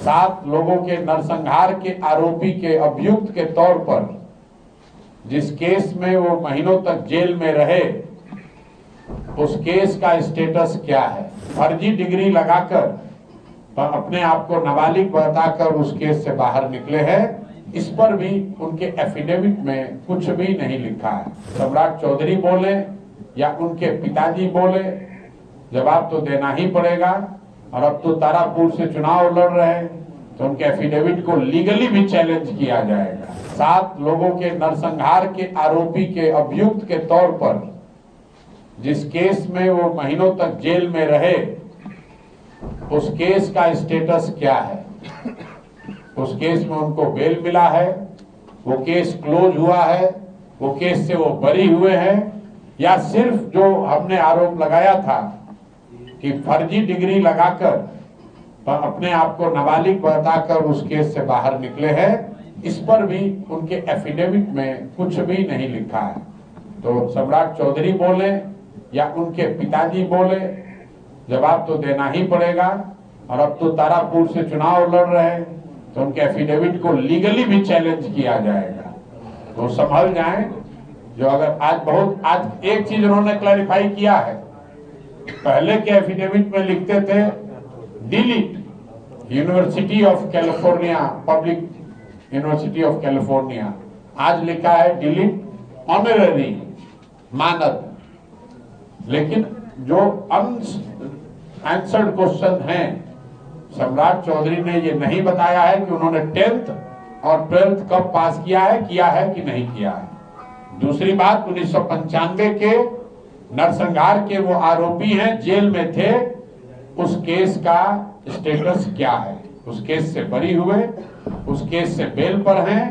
7 लोगों के नरसंहार के आरोपी के अभियुक्त के तौर पर जिस केस में वो महीनों तक जेल में रहे, उस केस का स्टेटस क्या है। फर्जी डिग्री लगाकर अपने आप को नाबालिग बताकर उस केस से बाहर निकले हैं। इस पर भी उनके एफिडेविट में कुछ भी नहीं लिखा है। सम्राट चौधरी बोले या उनके पिताजी बोले, जवाब तो देना ही पड़ेगा। और अब तो तारापुर से चुनाव लड़ रहे हैं, तो उनके एफिडेविट को लीगली भी चैलेंज किया जाएगा। 7 लोगों के नरसंहार के आरोपी के अभियुक्त के तौर पर जिस केस में वो महीनों तक जेल में रहे, उस केस का स्टेटस क्या है। उस केस में उनको बेल मिला है, वो केस क्लोज हुआ है, वो केस से वो बरी हुए हैं, या सिर्फ जो हमने आरोप लगाया था कि फर्जी डिग्री लगाकर अपने आप को नाबालिग बताकर उस केस से बाहर निकले हैं, इस पर भी उनके एफिडेविट में कुछ भी नहीं लिखा है। तो सम्राट चौधरी बोले या उनके पिताजी बोले, जवाब तो देना ही पड़ेगा। और अब तो तारापुर से चुनाव लड़ रहे हैं, तो उनके एफिडेविट को लीगली भी चैलेंज किया जाएगा। तो संभल जाएं। जो अगर आज एक चीज उन्होंने क्लैरिफाई किया है, पहले के एफिडेविट में लिखते थे delete university of California, public university of California, आज लिखा है डिलीट ऑनररी, मानद। लेकिन जो अनआंसर्ड क्वेश्चन हैं, सम्राट चौधरी ने ये नहीं बताया है कि उन्होंने 10th और 12th कब पास किया है कि नहीं किया है। दूसरी बात, 1995 के नरसंहार के वो आरोपी हैं, जेल में थे, उस केस का स्टेटस क्या है। उस केस से बरी हुए, उस केस से बेल पर हैं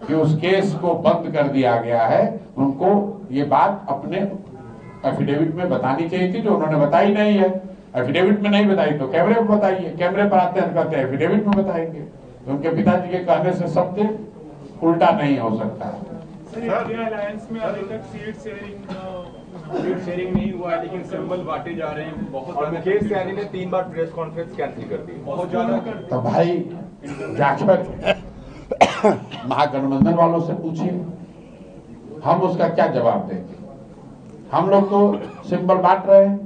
कि उस केस को बंद कर दिया गया है। उनको ये बात अपने एफिडेविट में बतानी चाहिए थी, जो उन्होंने बताई नहीं है। एफिडेविट में नहीं बताई तो कैमरे में बताइए। कैमरे पर आते हैं, कहते हैं एफिडेविट में बताएंगे। तो उनके पिताजी के कहने से सत्य उल्टा नहीं हो सकता है। अलायंस में अभी तक सीट शेयरिंग नहीं हुआ है, लेकिन सिंबल बांटे जा रहे हैं बहुत। और मुकेश सहनी ने 3 बार प्रेस कॉन्फ्रेंस कैंसिल कर दी, बहुत ज्यादा। तो भाई जाकर महागठबंधन वालों से पूछिए, हम उसका क्या जवाब देंगे। हम लोग तो सिंबल बांट रहे हैं,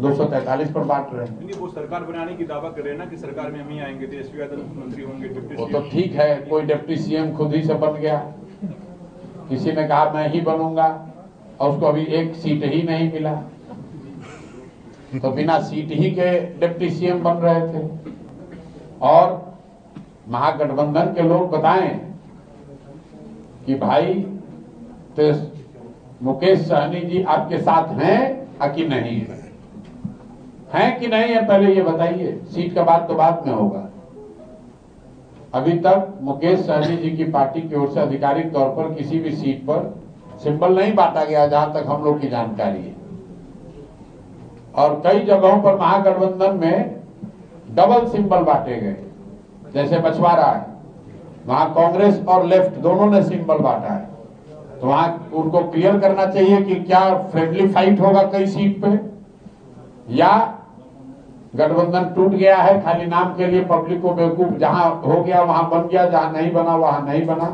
243 पर बांट रहे हैं। वो सरकार बनाने की दावा कर रहे हैं ना कि सरकार में हम ही आएंगे, तेजस्वी यादव मुख्यमंत्री होंगे, डिप्टी वो तो ठीक है, कोई डिप्टी सीएम खुद ही से बन गया, किसी ने कहा मैं ही बनूंगा, और उसको अभी एक सीट ही नहीं मिला, तो बिना सीट ही के डिप्टी सीएम बन रहे थे। और महागठबंधन के लोग बताएं कि भाई तो मुकेश सहनी जी आपके साथ हैं कि नहीं हैं कि नहीं है, पहले ये बताइए। सीट का बात तो बाद में होगा। अभी तक मुकेश सहनी जी की पार्टी की ओर से आधिकारिक तौर पर किसी भी सीट पर सिंबल नहीं बांटा गया, जहां तक हम लोग की जानकारी है। और कई जगहों पर महागठबंधन में डबल सिंबल बांटे गए, जैसे बछवाड़ा है, वहां कांग्रेस और लेफ्ट दोनों ने सिंबल बांटा है। तो वहां उनको क्लियर करना चाहिए कि क्या फ्रेंडली फाइट होगा कई सीट पे, या गठबंधन टूट गया है खाली नाम के लिए, पब्लिक को बेवकूफ, जहां हो गया वहां बन गया, जहां नहीं बना वहां नहीं बना।